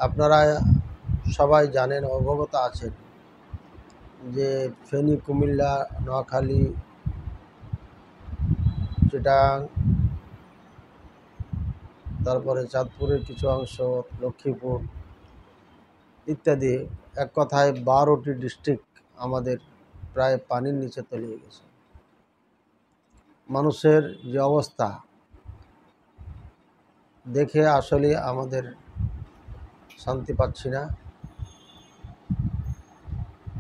আপনারা সবাই জানেন, অবগত আছেন যে ফেনী, কুমিল্লা, নোয়াখালী, চিটাগাং, তারপরে চাঁদপুরের কিছু অংশ, লক্ষ্মীপুর ইত্যাদি, এক কথায় 12টি ডিস্ট্রিক্ট আমাদের প্রায় পানির নিচে তলিয়ে গেছে। মানুষের যে অবস্থা দেখে আসলে আমাদের শান্তি পাচ্ছি না।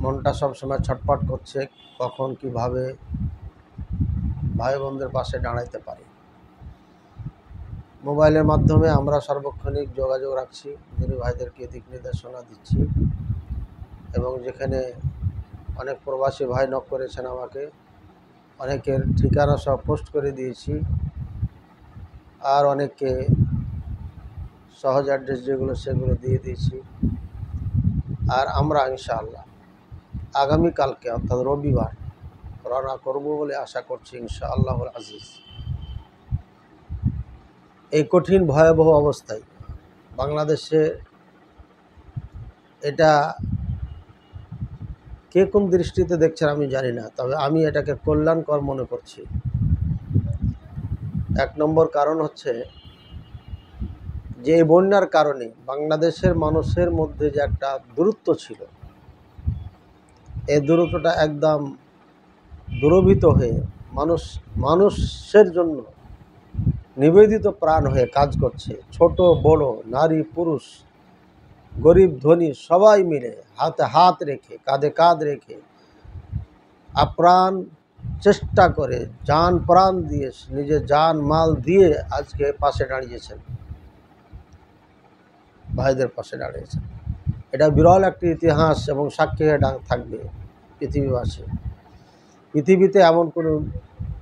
মনটা সবসময় ছটফট করছে, কখন কিভাবে ভাই বোনদের পাশে দাঁড়াইতে পারি। মোবাইলের মাধ্যমে আমরা সার্বক্ষণিক যোগাযোগ রাখছি, যিনি ভাইদেরকে দিক নির্দেশনা দিচ্ছি, এবং যেখানে অনেক প্রবাসী ভাই নক করেছেন আমাকে, অনেকের ঠিকানা সব পোস্ট করে দিয়েছি, আর অনেককে সহজ অ্যাড্রেস যেগুলো সেগুলো দিয়ে দিয়েছি। আর আমরা ইনশাআল্লাহ আগামীকালকে অর্থাৎ রবিবার রওনা করব বলে আশা করছি ইনশাআল্লাহুল আজিজ। এই কঠিন ভয়াবহ অবস্থায় বাংলাদেশে এটা কে কোন দৃষ্টিতে দেখছেন আমি জানি না, তবে আমি এটাকে কল্যাণকর মনে করছি। এক নম্বর কারণ হচ্ছে যে এই বন্যার কারণে বাংলাদেশের মানুষের মধ্যে যে একটা দূরত্ব ছিল, এই দূরত্বটা একদম দূরভূত হয়ে মানুষের জন্য নিবেদিত প্রাণ হয়ে কাজ করছে। ছোট বড়, নারী পুরুষ, গরিব ধনী সবাই মিলে হাতে হাত রেখে, কাঁধে কাঁধ রেখে, আপ্রাণ চেষ্টা করে, জান প্রাণ দিয়ে, নিজের জান মাল দিয়ে আজকে পাশে দাঁড়িয়েছেন, ভাইদের পাশে দাঁড়িয়েছেন। এটা বিরল একটি ইতিহাস এবং সাক্ষী হয়ে থাকবে পৃথিবীবাসী। পৃথিবীতে এমন কোনো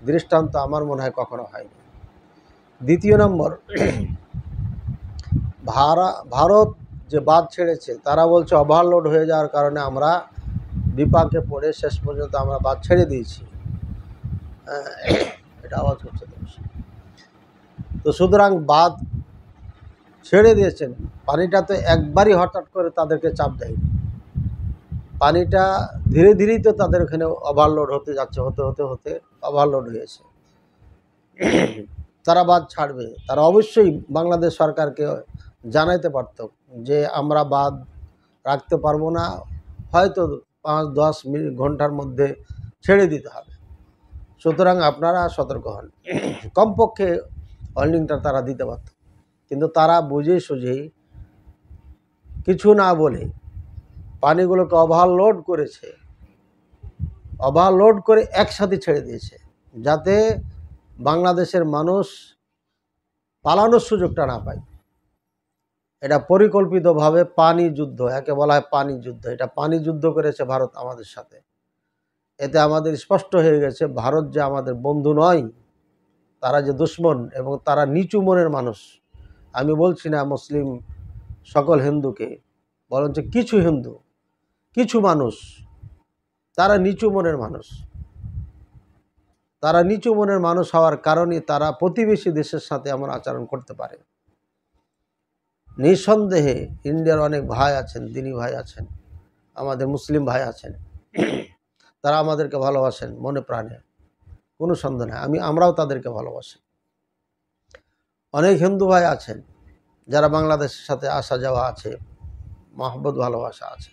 দৃষ্টান্ত আমার মনে হয় কখনো হয়নি। দ্বিতীয় নম্বর, ভারত যে বাঁধ ছেড়েছে, তারা বলছে ওভারলোড হয়ে যাওয়ার কারণে আমরা বিপাকে পড়ে শেষ পর্যন্ত আমরা বাঁধ ছেড়ে দিয়েছি। এটা আওয়াজ করছে তো সুতরাং বাঁধ ছেড়ে দিয়েছেন, পানিটা তো একবারই হঠাৎ করে তাদেরকে চাপ দেয়নি। পানিটা ধীরে ধীরেই তো তাদের ওখানে ওভারলোড হতে যাচ্ছে, হতে হতে হতে ওভারলোড হয়েছে। তারা বাঁধ ছাড়বে, তারা অবশ্যই বাংলাদেশ সরকারকে জানাইতে পারত যে আমরা বাঁধ রাখতে পারবো না, হয়তো 5-10 ঘন্টার মধ্যে ছেড়ে দিতে হবে। সুতরাং আপনারা সতর্ক হন। কমপক্ষে ওয়ার্নিংটা তারা দিতে পারত, কিন্তু তারা বুঝে সুঝেই কিছু না বলে পানিগুলোকে ওভারলোড করেছে, ওভারলোড করে একসাথে ছেড়ে দিয়েছে, যাতে বাংলাদেশের মানুষ পালানোর সুযোগটা না পায়। এটা পরিকল্পিতভাবে পানি যুদ্ধ, একে বলা হয় পানি যুদ্ধ। এটা পানি যুদ্ধ করেছে ভারত আমাদের সাথে। এতে আমাদের স্পষ্ট হয়ে গেছে ভারত যে আমাদের বন্ধু নয়, তারা যে দুশ্মন, এবং তারা নিচু মনের মানুষ। আমি বলছি না মুসলিম সকল হিন্দুকে, বরঞ্চ কিছু হিন্দু, কিছু মানুষ, তারা নিচু মনের মানুষ। তারা নিচু মনের মানুষ হওয়ার কারণে তারা প্রতিবেশী দেশের সাথে এমন আচরণ করতে পারে। নিঃসন্দেহে ইন্ডিয়ার অনেক ভাই আছেন, দিনী ভাই আছেন, আমাদের মুসলিম ভাই আছেন, তারা আমাদেরকে ভালোবাসেন মনে প্রাণে, কোনো সন্দেহ নেই। আমরাও তাদেরকে ভালোবাসি। অনেক হিন্দু ভাই আছেন যারা বাংলাদেশের সাথে আসা যাওয়া আছে, মহব্বত ভালোবাসা আছে।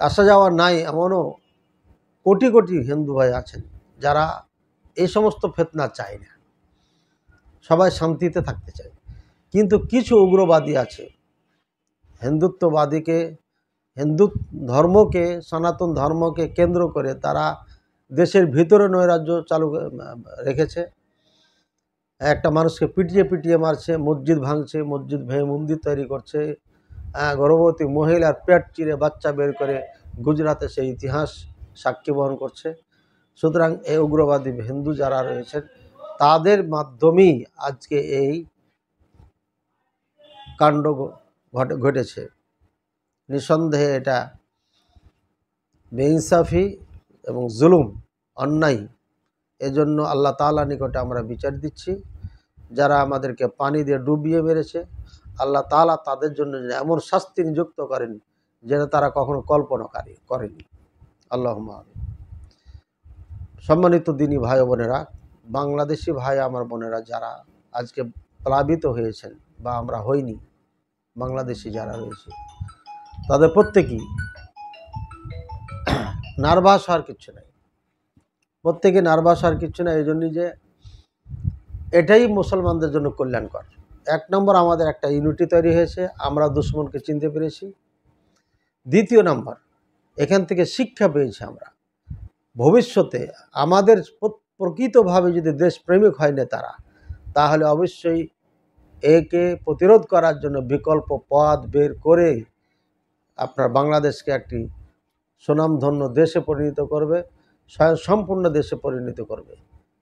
আসা যাওয়া নাই এমনও কোটি কোটি হিন্দু ভাই আছেন যারা এই সমস্ত ফিতনা চায় না, সবাই শান্তিতে থাকতে চায়। কিন্তু কিছু উগ্রবাদী আছে, হিন্দু ধর্মকে, সনাতন ধর্মকে কেন্দ্র করে তারা দেশের ভিতরে নৈরাজ্য চালু রেখেছে। একটা মানুষকে পিটিয়ে পিটিয়ে মারছে, মসজিদ ভাঙছে, মসজিদ ভেঙে মন্দির তৈরি করছে, গর্ভবতী মহিলার পেট চিরে বাচ্চা বের করে গুজরাটে সেই ইতিহাস সাক্ষী বহন করছে। সুতরাং এই উগ্রবাদী হিন্দু যারা রয়েছেন, তাদের মাধ্যমেই আজকে এই কাণ্ড ঘটেছে। নিঃসন্দেহে এটা বেইনসাফি এবং জুলুম, অন্যায়। এজন্য আল্লাহ তাআলার নিকটে আমরা বিচার দিচ্ছি, যারা আমাদেরকে পানি দিয়ে ডুবিয়ে মেরেছে, আল্লাহ তাআলা তাদের জন্য এমন শাস্তি নিযুক্ত করেন যেটা তারা কখনো কল্পনা করেনি। আল্লাহুম্মা আমিন। সম্মানিত দিনী ভাই ও বোনেরা, বাংলাদেশি ভাই আমার বোনেরা যারা আজকে প্লাবিত হয়েছেন বা আমরা হইনি, বাংলাদেশি যারা রয়েছে তাদের প্রত্যেকেই নার্ভাস হওয়ার কিচ্ছু নাই। প্রত্যেকে নার্ভাস হওয়ার কিচ্ছু নাই, এই জন্যই যে এটাই মুসলমানদের জন্য কল্যাণকর। 1 নম্বর, আমাদের একটা ইউনিটি তৈরি হয়েছে, আমরা দুশ্মনকে চিনতে পেরেছি। 2য় নম্বর, এখান থেকে শিক্ষা পেয়েছি আমরা, ভবিষ্যতে আমাদের প্রকৃতভাবে যদি দেশপ্রেমিক হয় নেতারা, তাহলে অবশ্যই একে প্রতিরোধ করার জন্য বিকল্প পথ বের করে আপনার বাংলাদেশকে একটি সুনামধন্য দেশে পরিণত করবে, স্বয়ংসম্পূর্ণ দেশে পরিণত করবে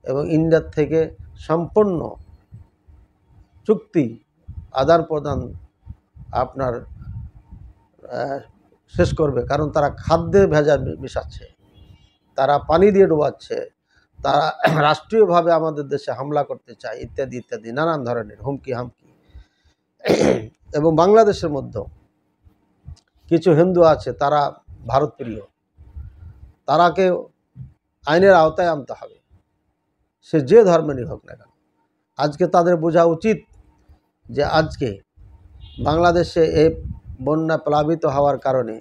এবং ইন্ডিয়ার থেকে সম্পূর্ণ চুক্তি আদান প্রদান আপনার শেষ করবে। কারণ তারা খাদ্যে ভেজাল মিশাচ্ছে, তারা পানি দিয়ে ডোবাচ্ছে, তারা রাষ্ট্রীয়ভাবে আমাদের দেশে হামলা করতে চায়, ইত্যাদি ইত্যাদি নানান ধরনের হুমকি হামকি। এবং বাংলাদেশের মধ্যে কিছু হিন্দু আছে, তারা ভারতপ্রিয়, তারাকে আইনের আওতায় আনতে হবে, সে যে ধর্মেরই হোক না কেন। আজকে তাদের বোঝা উচিত যে আজকে বাংলাদেশে এই বন্যা প্লাবিত হওয়ার কারণে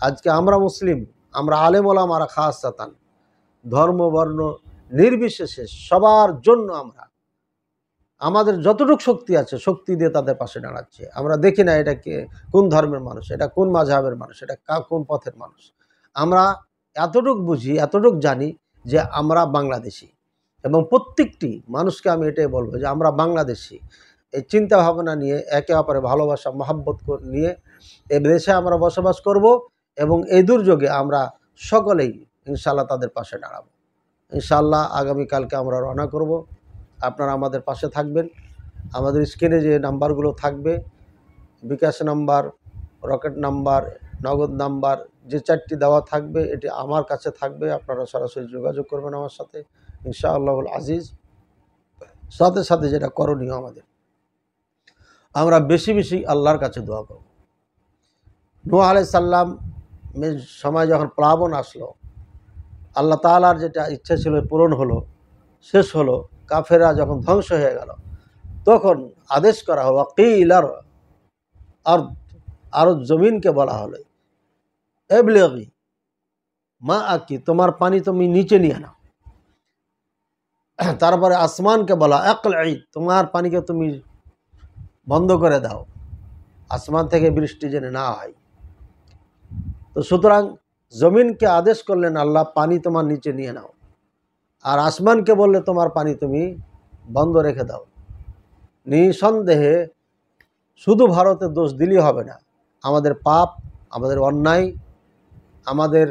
আজকে আমরা মুসলিম, আমরা আলেম ওলামারা খাসসাতান ধর্ম বর্ণ নির্বিশেষে সবার জন্য আমরা আমাদের যতটুকু শক্তি আছে শক্তি দিয়ে তাদের পাশে দাঁড়াচ্ছে। আমরা দেখি না এটা কে কোন ধর্মের মানুষ, এটা কোন মাযহাবের মানুষ, এটা কোন পথের মানুষ। আমরা এতটুকু বুঝি, এতটুকু জানি যে আমরা বাংলাদেশি, এবং প্রত্যেকটি মানুষকে আমি এটাই বলবো যে আমরা বাংলাদেশি। এই চিন্তা ভাবনা নিয়ে একে অপরে ভালোবাসা মহাব্বত নিয়ে এ দেশে আমরা বসবাস করব এবং এই দুর্যোগে আমরা সকলেই ইনশাআল্লাহ তাদের পাশে দাঁড়াবো। ইনশাআল্লাহ আগামীকালকে আমরা রওনা করব। আপনারা আমাদের পাশে থাকবেন। আমাদের স্ক্রিনে যে নাম্বারগুলো থাকবে, বিকাশ নাম্বার, রকেট নাম্বার, নগদ নাম্বার, যে 4টি দেওয়া থাকবে এটি আমার কাছে থাকবে। আপনারা সরাসরি যোগাযোগ করবেন আমার সাথে ইনশাআল্লাহুল আজিজ। সাথে সাথে যেটা করণীয় আমাদের, আমরা বেশি বেশি আল্লাহর কাছে দোয়া করব। নূহ আলাইহিস সালামের সময় যখন প্লাবন আসলো, আল্লাহ তাআলার যেটা ইচ্ছা ছিল পূরণ হলো, শেষ হলো, কাফেররা যখন ধ্বংস হয়ে গেল, তখন আদেশ করা হলো কিলার আরদ, আর জমিনকে বলা হলো এবলিগি মা আকি, তোমার পানি তুমি নিচে নিয়ে নাও। তারপরে আসমানকে বলা আকলাই, তোমার পানিকে তুমি বন্ধ করে দাও, আসমান থেকে বৃষ্টি যেন না হয়। তো সুতরাং জমিনকে আদেশ করলেন আল্লাহ, পানি তোমার নিচে নিয়ে নাও, আর আসমানকে বললে তোমার পানি তুমি বন্ধ রেখে দাও। নিঃসন্দেহে শুধু ভারতের দোষ দিলেই হবে না, আমাদের পাপ, আমাদের অন্যায়, আমাদের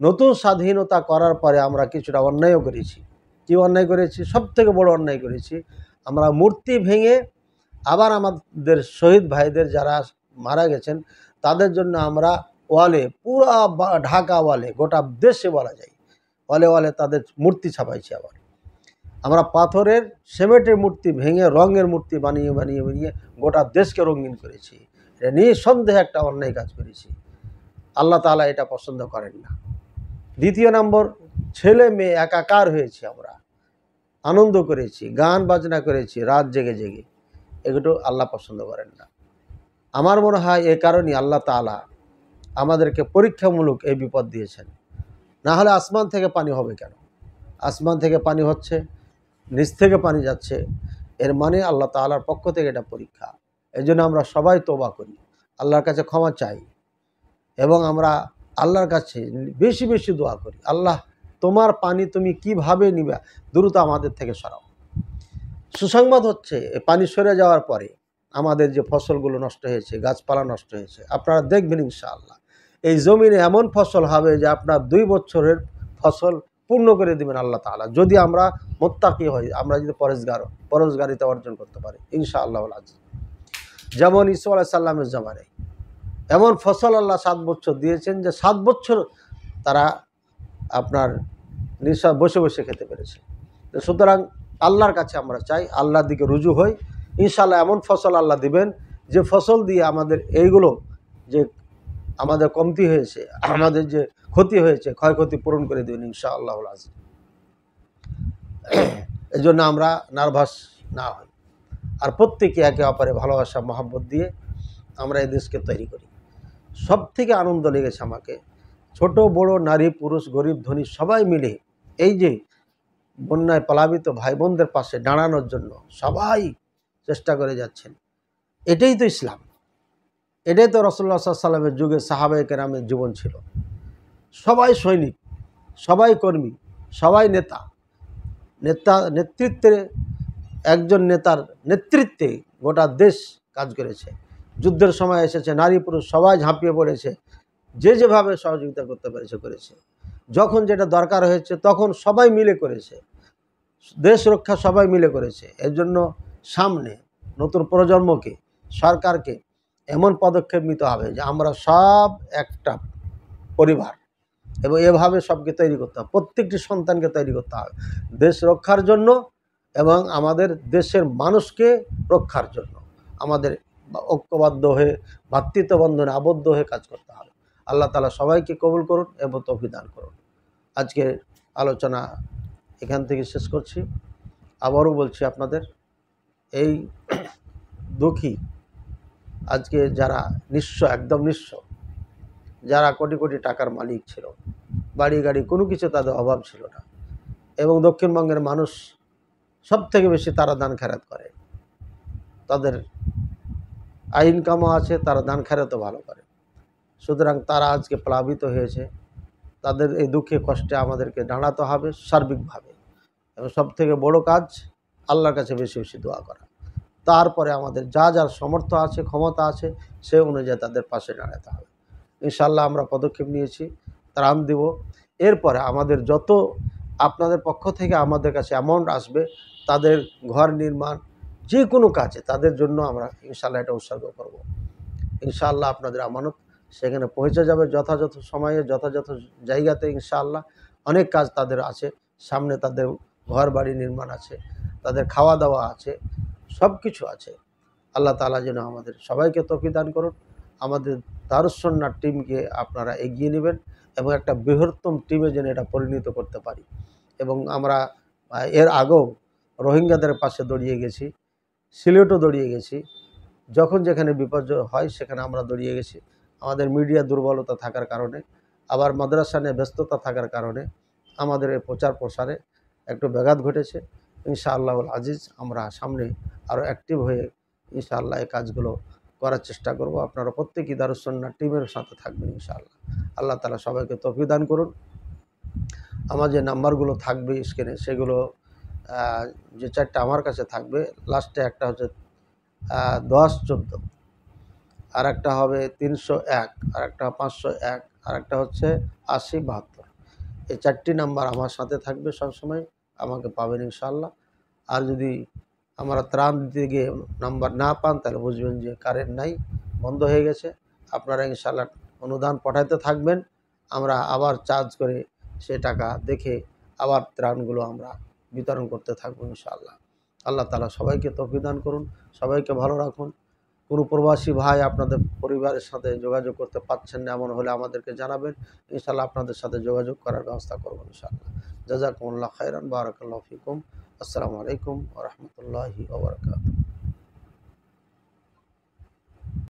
নতুন স্বাধীনতা করার পরে আমরা কিছুটা অন্যায়ও করেছি। কী অন্যায় করেছি? সবথেকে বড় অন্যায় করেছি, আমরা মূর্তি ভেঙে আবার আমাদের শহীদ ভাইদের যারা মারা গেছেন তাদের জন্য আমরা ওয়ালে, পুরা ঢাকা ওয়ালে, গোটা দেশে বলা যায় ওয়ালে ওয়ালে তাদের মূর্তি ছাপাইছি। আবার আমরা পাথরের সিমেন্টের মূর্তি ভেঙে রঙের মূর্তি বানিয়ে বানিয়ে বানিয়ে গোটা দেশকে রঙিন করেছি। এটা নিঃসন্দেহে একটা অন্যায় কাজ করেছি, আল্লাহ তাআলা এটা পছন্দ করেন না। 2য় নম্বর, ছেলে মেয়ে একাকার হয়েছি, আমরা আনন্দ করেছি, গান বাজনা করেছি রাত জেগে জেগে, এগুলো আল্লাহ পছন্দ করেন না। আমার মনে হয় এ কারণেই আল্লাহ তাআলা আমাদেরকে পরীক্ষামূলক এই বিপদ দিয়েছেন। না হলে আসমান থেকে পানি হবে কেন? আসমান থেকে পানি হচ্ছে, নিচ থেকে পানি যাচ্ছে, এর মানে আল্লাহ তাআলার পক্ষ থেকে এটা পরীক্ষা। এই জন্য আমরা সবাই তওবা করি, আল্লাহর কাছে ক্ষমা চাই এবং আমরা আল্লাহর কাছে বেশি বেশি দোয়া করি, আল্লাহ তোমার পানি তুমি কিভাবে নিবে, দ্রুত আমাদের থেকে সরাও। সুসংবাদ হচ্ছে পানি সরে যাওয়ার পরে আমাদের যে ফসলগুলো নষ্ট হয়েছে, গাছপালা নষ্ট হয়েছে, আপনারা দেখবেন ইনশাআল্লাহ এই জমিনে এমন ফসল হবে যে আপনার 2 বছরের ফসল পূর্ণ করে দেবেন আল্লাহ তাআলা, যদি আমরা মুত্তাকি হই, আমরা যদি পরহেজগারিতা অর্জন করতে পারি ইনশাআল্লাহুল আজিজ। যেমন ঈসা আলাইহিস সালামের জামানায় এমন ফসল আল্লাহ 7 বছর দিয়েছেন যে 7 বছর তারা আপনার বসে বসে খেতে পেরেছে। সুতরাং আল্লাহর কাছে আমরা চাই, আল্লাহর দিকে রুজু হই, ইনশাআল্লাহ এমন ফসল আল্লাহ দিবেন যে ফসল দিয়ে আমাদের এইগুলো যে আমাদের কমতি হয়েছে, আমাদের যে ক্ষতি হয়েছে, ক্ষয়ক্ষতি পূরণ করে দেবেন ইনশাআল্লাহুল আযীম। এই জন্য আমরা নার্ভাস না হই, আর প্রত্যেকে একে অপরে ভালোবাসা মহব্বত দিয়ে আমরা এই দেশকে তৈরি করি। সব থেকে আনন্দ লেগেছে আমাকে, ছোট বড়, নারী পুরুষ, গরিব ধনী সবাই মিলে এই যে বন্যায় প্লাবিত ভাই বোনদের পাশে দাঁড়ানোর জন্য সবাই চেষ্টা করে যাচ্ছেন। এটাই তো ইসলাম, এটাই তো রাসূলুল্লাহ সাল্লাল্লাহু আলাইহি ওয়াসাল্লামের যুগে সাহাবায়ে কেরামের জীবন ছিল। সবাই সৈনিক, সবাই কর্মী, সবাই নেতৃত্বে, একজন নেতার নেতৃত্বে গোটা দেশ কাজ করেছে। যুদ্ধের সময় এসেছে, নারী পুরুষ সবাই ঝাঁপিয়ে পড়েছে, যে যেভাবে সহযোগিতা করতে পেরেছে করেছে। যখন যেটা দরকার হয়েছে তখন সবাই মিলে করেছে, দেশ রক্ষা সবাই মিলে করেছে। এর জন্য সামনে নতুন প্রজন্মকে, সরকারকে এমন পদক্ষেপ নিতে হবে যে আমরা সব একটা পরিবার, এবং এভাবে সবকে তৈরি করতে হবে, প্রত্যেকটি সন্তানকে তৈরি করতে হবে দেশ রক্ষার জন্য এবং আমাদের দেশের মানুষকে রক্ষার জন্য। আমাদের ঐক্যবদ্ধ হয়ে, ভ্রাতৃত্ব বন্ধনে আবদ্ধ হয়ে কাজ করতে হবে। আল্লাহ তাআলা সবাইকে কবুল করুন এবং তৌফিক দান করুন। আজকে আলোচনা এখান থেকে শেষ করছি। আবারও বলছি আপনাদের, এই দুঃখী আজকে যারা নিঃস্ব, একদম নিঃস্ব, যারা কোটি কোটি টাকার মালিক ছিল, বাড়ি গাড়ি কোনো কিছু তাদের অভাব ছিল না, এবং দক্ষিণবঙ্গের মানুষ সব থেকে বেশি তারা দান খেরাত করে, তাদের ইনকামও আছে, তারা দান খেরাতও ভালো করে। সুতরাং তারা আজকে প্লাবিত হয়েছে, তাদের এই দুঃখে কষ্টে আমাদেরকে দাঁড়াতে হবে সার্বিকভাবে, এবং সব থেকে বড় কাজ আল্লাহর কাছে বেশি বেশি দোয়া করা। তারপরে আমাদের যা যার সামর্থ্য আছে, ক্ষমতা আছে, সে অনুযায়ী তাদের পাশে দাঁড়াতে হবে। ইনশাআল্লাহ আমরা পদক্ষেপ নিয়েছি, ত্রাণ দেব। এরপরে আমাদের যত আপনাদের পক্ষ থেকে আমাদের কাছে অ্যামাউন্ট আসবে, তাদের ঘর নির্মাণ, যে কোনো কাজে তাদের জন্য আমরা ইনশাআল্লাহ এটা উৎসর্গ করব। ইনশাআল্লাহ আপনাদের আমানত সেখানে পৌঁছে যাবে যথাযথ সময়ে, যথাযথ জায়গাতে। ইনশাআল্লাহ অনেক কাজ তাদের আছে সামনে, তাদের ঘর বাড়ি নির্মাণ আছে, তাদের খাওয়া দাওয়া আছে, সব কিছু আছে। আল্লাহ তাআলা যেন আমাদের সবাইকে তৌফিক দান করুন। আমাদের দারুস সুন্নাহ টিমকে আপনারা এগিয়ে নেবেন এবং একটা বৃহত্তম টিমে যেন এটা পরিণত করতে পারি। এবং আমরা এর আগেও রোহিঙ্গাদের পাশে দাঁড়িয়ে গেছি, সিলেটও দাঁড়িয়ে গেছি, যখন যেখানে বিপর্যয় হয় সেখানে আমরা দাঁড়িয়ে গেছি। আমাদের মিডিয়া দুর্বলতা থাকার কারণে, আবার মাদ্রাসা নিয়ে ব্যস্ততা থাকার কারণে আমাদের এই প্রচার প্রসারে একটু ব্যাঘাত ঘটেছে। ইনশাআল্লাহুল আজিজ আমরা সামনে আরও অ্যাক্টিভ হয়ে ইনশাআল্লাহ এই কাজগুলো করার চেষ্টা করব। আপনারা প্রত্যেকেই দারুস সুন্নাহ টিমের সাথে থাকবেন ইনশাআল্লাহ। আল্লাহ তাআলা সবাইকে তৌফিক দান করুন। আমার যে নাম্বারগুলো থাকবে স্ক্রিনে, সেগুলো যে চারটা আমার কাছে থাকবে, লাস্টে একটা হচ্ছে 1014, আর একটা হবে 301, আর একটা 501, আর একটা হচ্ছে 8072। এই চারটি নাম্বার আমার সাথে থাকবে সবসময়, আমাকে পাবেন ইনশাআল্লাহ। আর যদি আমরা ত্রাণ দিতে গিয়ে নাম্বার না পান, তাহলে বুঝবেন যে কারেন্ট নাই, বন্ধ হয়ে গেছে। আপনারা ইনশাআল্লাহ অনুদান পাঠাতে থাকবেন, আমরা আবার চার্জ করে সে টাকা দেখে আবার ত্রাণগুলো আমরা বিতরণ করতে থাকবো ইনশাআল্লাহ। আল্লাহ তাআলা সবাইকে তৌফিক দান করুন, সবাইকে ভালো রাখুন। কোনো প্রবাসী ভাই আপনাদের পরিবারের সাথে যোগাযোগ করতে পারছেন না, এমন হলে আমাদেরকে জানাবেন। ইনশাআল্লাহ আপনাদের সাথে যোগাযোগ করার ব্যবস্থা করব ইনশাআল্লাহ। জাযাকুমুল্লাহ খাইরান, বারাকাল্লাহু ফিকুম। আসসালামু আলাইকুম ওয়া রাহমাতুল্লাহি ওয়া বারাকাতুহু।